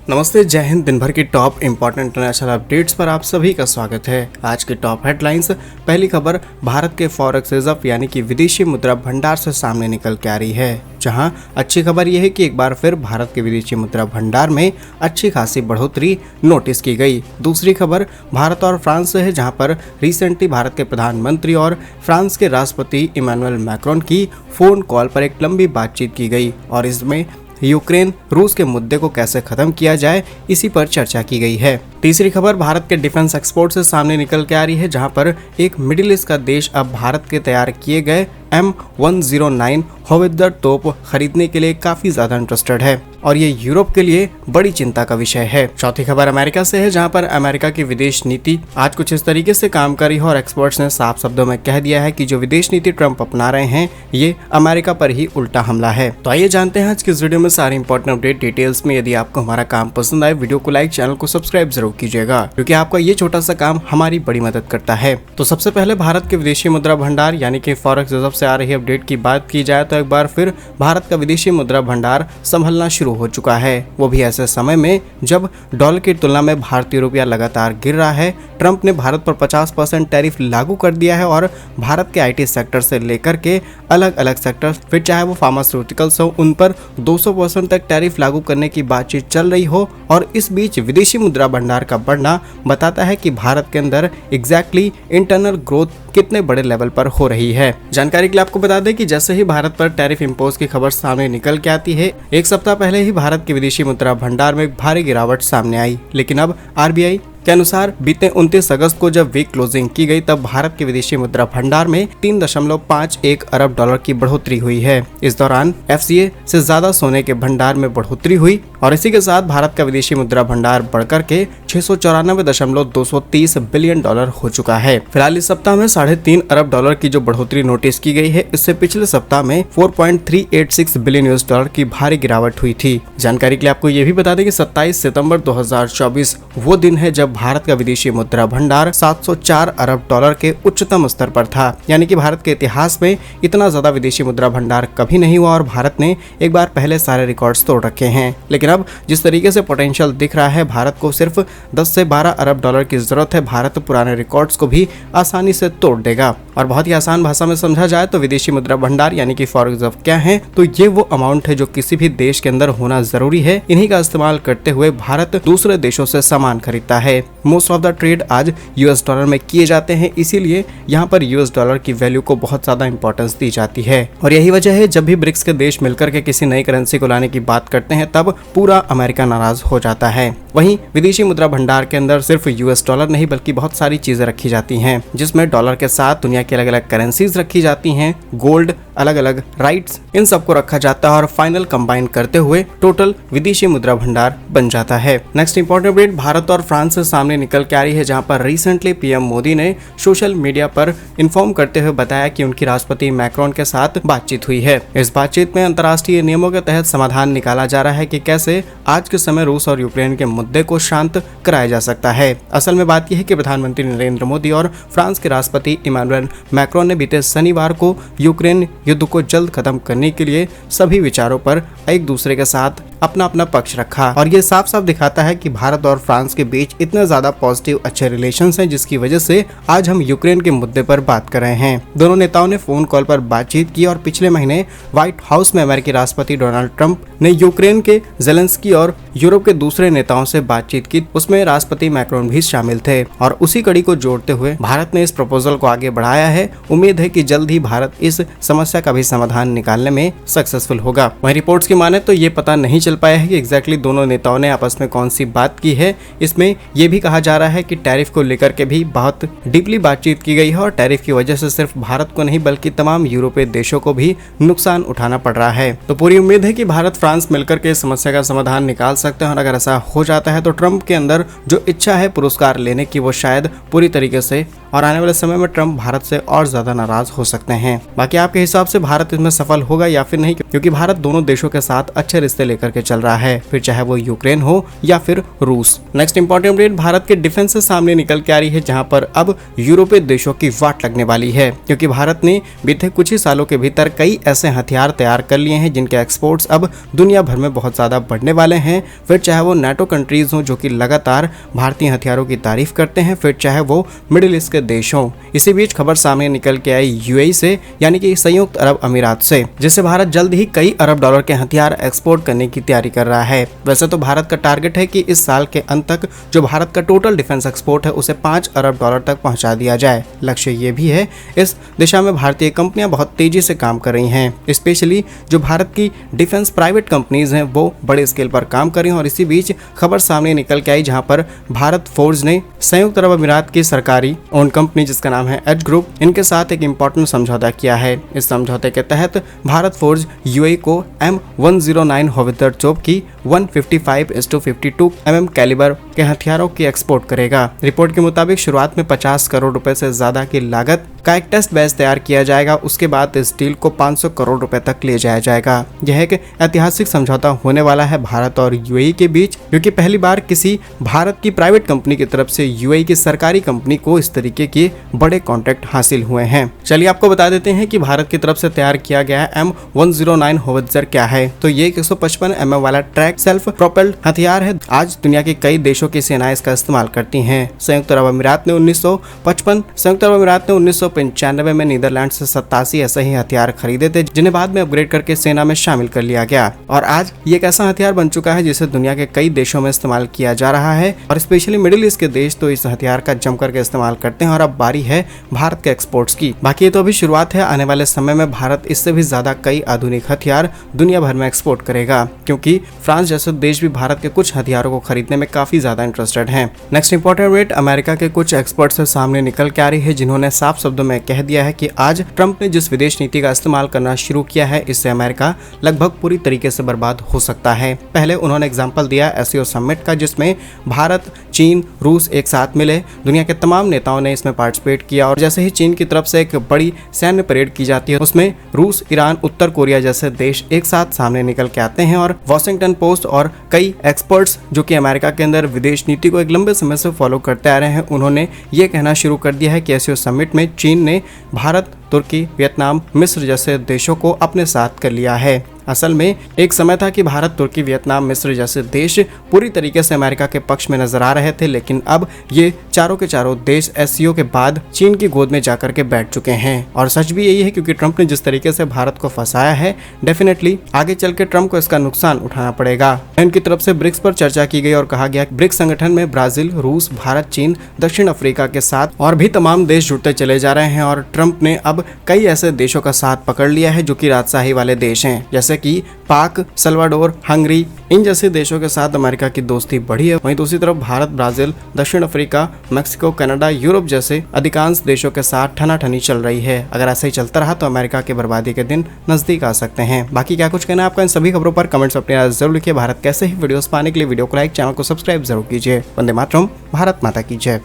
नमस्ते, जय हिंद। दिन भर की टॉप इंपॉर्टेंट इंटरनेशनल अपडेट्स पर आप सभी का स्वागत है। आज के टॉप हेडलाइंस। पहली खबर भारत के फॉरेक्स रिजर्व यानी कि विदेशी मुद्रा भंडार से सामने निकल के आ रही है, जहां अच्छी खबर यह है कि एक बार फिर भारत के विदेशी मुद्रा भंडार में अच्छी खासी बढ़ोतरी नोटिस की गई। दूसरी खबर भारत और फ्रांस से है, जहां पर रिसेंटली भारत के प्रधानमंत्री और फ्रांस के राष्ट्रपति इमैनुअल मैक्रोन की फोन कॉल पर एक लंबी बातचीत की गई और इसमें यूक्रेन रूस के मुद्दे को कैसे खत्म किया जाए इसी पर चर्चा की गई है। तीसरी खबर भारत के डिफेंस एक्सपोर्ट से सामने निकल के आ रही है, जहां पर एक मिडिल ईस्ट का देश अब भारत के तैयार किए गए M109 होवित्जर तोप खरीदने के लिए काफी ज्यादा इंटरेस्टेड है और ये यूरोप के लिए बड़ी चिंता का विषय है। चौथी खबर अमेरिका से है, जहां पर अमेरिका की विदेश नीति आज कुछ इस तरीके से काम कर रही है और एक्सपर्ट्स ने साफ शब्दों में कह दिया है कि जो विदेश नीति ट्रंप अपना रहे हैं ये अमेरिका पर ही उल्टा हमला है। तो आइए जानते हैं आज की इस वीडियो में सारी इंपॉर्टेंट अपडेट डिटेल्स में। यदि आपको हमारा काम पसंद आए, वीडियो को लाइक, चैनल को सब्सक्राइब जरूर कीजिएगा, क्योंकि आपका ये छोटा सा काम हमारी बड़ी मदद करता है। तो सबसे पहले भारत के विदेशी मुद्रा भंडार यानी कि फॉरेक्स रिजर्व से आ रही अपडेट की बात की जाए तो एक बार फिर भारत का विदेशी मुद्रा भंडार संभलना शुरू हो चुका है, वो भी ऐसे समय में जब डॉलर की तुलना में भारतीय रुपया लगातार गिर रहा है। ट्रंप ने भारत पर 50% टैरिफ लागू कर दिया है और भारत के आईटी सेक्टर से लेकर के अलग अलग सेक्टर, फिर चाहे वो फार्मास्यूटिकल्स हो, उन पर 200% तक टैरिफ लागू करने की बातचीत चल रही हो। और इस बीच विदेशी मुद्रा भंडार का बढ़ना बताता है कि भारत के अंदर एग्जैक्टली इंटरनल ग्रोथ कितने बड़े लेवल पर हो रही है। जानकारी के लिए आपको बता दें कि जैसे ही भारत पर टैरिफ इंपोज की खबर सामने निकल के आती है, एक सप्ताह पहले ही भारत के विदेशी मुद्रा भंडार में भारी गिरावट सामने आई, लेकिन अब आरबीआई के अनुसार बीते 29 अगस्त को जब वीक क्लोजिंग की गई तब भारत के विदेशी मुद्रा भंडार में 3.51 अरब डॉलर की बढ़ोतरी हुई है। इस दौरान एफसीए से ज्यादा सोने के भंडार में बढ़ोतरी हुई और इसी के साथ भारत का विदेशी मुद्रा भंडार बढ़कर के 694.230 बिलियन डॉलर हो चुका है। फिलहाल इस सप्ताह में 3.5 अरब डॉलर की जो बढ़ोतरी नोटिस की गई है, इससे पिछले सप्ताह में 4.386 बिलियन यूएस डॉलर की भारी गिरावट हुई थी। जानकारी के लिए आपको ये भी बता दें कि 27 सितंबर 2024 वो दिन है जब भारत का विदेशी मुद्रा भंडार 704 अरब डॉलर के उच्चतम स्तर पर था, यानी कि भारत के इतिहास में इतना ज्यादा विदेशी मुद्रा भंडार कभी नहीं हुआ और भारत ने एक बार पहले सारे रिकॉर्ड्स तोड़ रखे हैं। लेकिन अब जिस तरीके से पोटेंशियल दिख रहा है, भारत को सिर्फ 10 से 12 अरब डॉलर की जरूरत है। भारत पुराने रिकॉर्ड्स को भी आसानी से तोड़ देगा। और बहुत ही आसान भाषा में समझा जाए तो विदेशी मुद्रा भंडार यानी कि फॉरेक्स रिजर्व क्या है, तो ये वो अमाउंट है जो किसी भी देश के अंदर होना जरूरी है। इन्हीं का इस्तेमाल करते हुए भारत दूसरे देशों से सामान खरीदता है। मोस्ट ऑफ द ट्रेड आज यूएस डॉलर में किए जाते हैं, इसीलिए यहाँ पर यूएस डॉलर की वैल्यू को बहुत ज्यादा इंपॉर्टेंस दी जाती है। और यही वजह है जब भी ब्रिक्स के देश मिलकर के किसी नई करेंसी को लाने की बात करते हैं तब पूरा अमेरिका नाराज हो जाता है। वहीं विदेशी मुद्रा भंडार के अंदर सिर्फ यूएस डॉलर नहीं बल्कि बहुत सारी चीजें रखी जाती हैं, जिसमें डॉलर के साथ दुनिया की अलग अलग करेंसीज रखी जाती हैं, गोल्ड, अलग अलग राइट्स, इन सबको रखा जाता है और फाइनल कंबाइन करते हुए टोटल विदेशी मुद्रा भंडार बन जाता है। नेक्स्ट इंपॉर्टेंट अपडेट भारत और फ्रांस से सामने निकल के आ रही है, जहां पर रिसेंटली पीएम मोदी ने सोशल मीडिया पर इन्फॉर्म करते हुए बताया कि उनकी राष्ट्रपति मैक्रोन के साथ बातचीत हुई है। इस बातचीत में अंतर्राष्ट्रीय नियमों के तहत समाधान निकाला जा रहा है कि कैसे आज के समय रूस और यूक्रेन के मुद्दे को शांत कराया जा सकता है। असल में बात यह है कि प्रधानमंत्री नरेंद्र मोदी और फ्रांस के राष्ट्रपति इमैनुअल मैक्रोन ने बीते शनिवार को यूक्रेन युद्ध को जल्द खत्म करने के लिए सभी विचारों पर एक दूसरे के साथ अपना अपना पक्ष रखा और ये साफ साफ दिखाता है कि भारत और फ्रांस के बीच इतने ज्यादा पॉजिटिव अच्छे रिलेशंस हैं, जिसकी वजह से आज हम यूक्रेन के मुद्दे पर बात कर रहे हैं। दोनों नेताओं ने फोन कॉल पर बातचीत की और पिछले महीने व्हाइट हाउस में अमेरिकी राष्ट्रपति डोनाल्ड ट्रंप ने यूक्रेन के जेलेंस्की और यूरोप के दूसरे नेताओं से बातचीत की, उसमें राष्ट्रपति मैक्रोन भी शामिल थे और उसी कड़ी को जोड़ते हुए भारत ने इस प्रपोजल को आगे बढ़ाया है। उम्मीद है कि जल्द ही भारत इस समस्या का भी समाधान निकालने में सक्सेसफुल होगा। वहीं रिपोर्ट्स की माने तो ये पता नहीं चल पाया है कि एग्जैक्टली दोनों नेताओं ने आपस में कौन सी बात की है। इसमें यह भी कहा जा रहा है कि टैरिफ को लेकर के भी बहुत डीपली बातचीत की गई है और टैरिफ की वजह से सिर्फ भारत को नहीं बल्कि तमाम यूरोपीय देशों को भी नुकसान उठाना पड़ रहा है। तो पूरी उम्मीद है कि भारत फ्रांस मिलकर के समस्या का समाधान निकाल सकते हैं और अगर ऐसा हो जाता है तो ट्रंप के अंदर जो इच्छा है पुरस्कार लेने की वो शायद पूरी तरीके से, और आने वाले समय में ट्रंप भारत से और ज्यादा नाराज हो सकते हैं। बाकी आपके हिसाब से भारत इसमें सफल होगा या फिर नहीं, क्योंकि भारत दोनों देशों के साथ अच्छे रिश्ते लेकर के चल रहा है, फिर चाहे वो यूक्रेन हो या फिर रूस। Next important update Bharat Bharat के डिफेंस से सामने निकल के आ रही है, जहां पर अब यूरोपीय देशों की वाट लगने वाली है, क्योंकि भारत ने बीते कुछ ही सालों के भीतर कई ऐसे हथियार तैयार कर लिए हैं जिनके एक्सपोर्ट्स अब दुनिया भर में बहुत ज्यादा बढ़ने वाले हैं। फिर चाहे वो नाटो कंट्रीज हों जो कि लगातार भारतीय हथियारों की तारीफ करते हैं, फिर चाहे वो मिडिल ईस्ट के देश हों। इसी बीच खबर सामने निकल के आई यूएई से, यानी कि संयुक्त अरब अमीरात से, जिससे भारत जल्द ही कई अरब डॉलर के हथियार एक्सपोर्ट करने की तैयारी कर रहा है। वैसे तो भारत का टारगेट है कि इस साल के अंत तक जो भारत का टोटल डिफेंस एक्सपोर्ट है उसे 5 अरब डॉलर तक पहुंचा दिया जाए। लक्ष्य ये भी है, इस दिशा में भारतीय कंपनियां बहुत तेजी से काम कर रही हैं। स्पेशली जो भारत की डिफेंस प्राइवेट कंपनीज हैं वो बड़े स्केल पर काम कर रही हैं। और इसी बीच खबर सामने निकल के आई जहां पर भारत फोर्ज ने संयुक्त अरब अमीरात की सरकारी ओन कंपनी जिसका नाम है एज ग्रुप, इनके साथ एक इंपॉर्टेंट समझौता किया है। इस समझौते के तहत भारत फोर्ज यूएई को M109 होवित्जर तोप की 155:52 mm कैलिबर के हथियारों की एक्सपोर्ट करेगा। रिपोर्ट के मुताबिक शुरुआत में 50 करोड़ रुपए से ज्यादा की लागत का एक टेस्ट बैच तैयार किया जाएगा। उसके बाद इस डील को 500 करोड़ रुपए तक ले जाया जाएगा। यह एक ऐतिहासिक समझौता होने वाला है भारत और यूएई के बीच, क्योंकि पहली बार किसी भारत की प्राइवेट कंपनी की तरफ से यूएई की सरकारी कंपनी को इस तरीके के बड़े कॉन्ट्रैक्ट हासिल हुए हैं। चलिए आपको बता देते हैं कि भारत की तरफ से तैयार किया गया M109 होवित्जर क्या है। तो ये 155 mm वाला ट्रैक सेल्फ प्रोपेल्ड हथियार है। आज दुनिया के कई देशों की सेनाएं इसका इस्तेमाल करती हैं। संयुक्त अरब अमीरात ने 1995 में नीदरलैंड से 87 ऐसे ही हथियार खरीदे थे, जिन्हें बाद में अपग्रेड करके सेना में शामिल कर लिया गया। और आज ये एक ऐसा हथियार बन चुका है जिसे दुनिया के कई देशों में इस्तेमाल किया जा रहा है, और स्पेशली मिडिल ईस्ट के देश तो इस हथियार का जमकर के इस्तेमाल करते हैं। और अब बारी है भारत के एक्सपोर्ट्स की। बाकी ये तो अभी शुरुआत है, आने वाले समय में भारत इससे भी ज्यादा कई आधुनिक हथियार दुनिया भर में एक्सपोर्ट करेगा, क्योंकि फ्रांस जैसे देश भी भारत के कुछ हथियारों को खरीदने में काफी ज्यादा इंटरेस्टेड हैं। नेक्स्ट इंपॉर्टेंट अपडेट अमेरिका के कुछ एक्सपर्ट से सामने निकल के आ रही है, जिन्होंने साफ शब्दों में कह दिया है कि आज ट्रंप ने जिस विदेश नीति का इस्तेमाल करना शुरू किया है, इससे अमेरिका लगभग पूरी तरीके से बर्बाद हो सकता है। पहले उन्होंने एग्जांपल दिया एससीओ समिट का, जिसमें भारत, चीन, रूस एक साथ मिले। दुनिया के तमाम नेताओं ने इसमें पार्टिसिपेट किया, और जैसे ही चीन की तरफ से एक बड़ी सैन्य परेड की जाती है, उसमें रूस, ईरान, उत्तर कोरिया जैसे देश एक साथ सामने निकल के आते हैं। और वॉशिंगटन पोस्ट और कई एक्सपर्ट्स जो कि अमेरिका के अंदर विदेश नीति को एक लंबे समय से फॉलो करते आ रहे हैं, उन्होंने ये कहना शुरू कर दिया है कि एससीओ समिट में चीन ने भारत, तुर्की, वियतनाम, मिस्र जैसे देशों को अपने साथ कर लिया है। असल में एक समय था कि भारत, तुर्की, वियतनाम, मिस्र जैसे देश पूरी तरीके से अमेरिका के पक्ष में नजर आ रहे थे, लेकिन अब ये चारों के चारों देश एससीओ के बाद चीन की गोद में जाकर के बैठ चुके हैं। और सच भी यही है, क्योंकि ट्रंप ने जिस तरीके से भारत को फंसाया है, डेफिनेटली आगे चल के ट्रंप को इसका नुकसान उठाना पड़ेगा। इनकी तरफ से ब्रिक्स पर चर्चा की गई और कहा गया ब्रिक्स संगठन में ब्राजील, रूस, भारत, चीन, दक्षिण अफ्रीका के साथ और भी तमाम देश जुड़ते चले जा रहे हैं। और ट्रंप ने अब कई ऐसे देशों का साथ पकड़ लिया है जो कि राजशाही वाले देश हैं, जैसे कि पाक, सल्वाडोर, हंगरी, इन जैसे देशों के साथ अमेरिका की दोस्ती बढ़ी है। वहीं दूसरी तरफ भारत, ब्राजील, दक्षिण अफ्रीका, मैक्सिको, कनाडा, यूरोप जैसे अधिकांश देशों के साथ ठनाठनी चल रही है। अगर ऐसा ही चलता रहा तो अमेरिका की बर्बादी के दिन नजदीक आ सकते हैं। बाकी क्या कुछ कहना है आपका इन सभी खबरों पर कमेंट्स अपनी राय जरूर लिखिए। भारत कैसे ही वीडियोस पाने के लिए वीडियो को लाइक, चैनल को सब्सक्राइब जरूर कीजिए। वंदे मातरम, भारत माता की जय।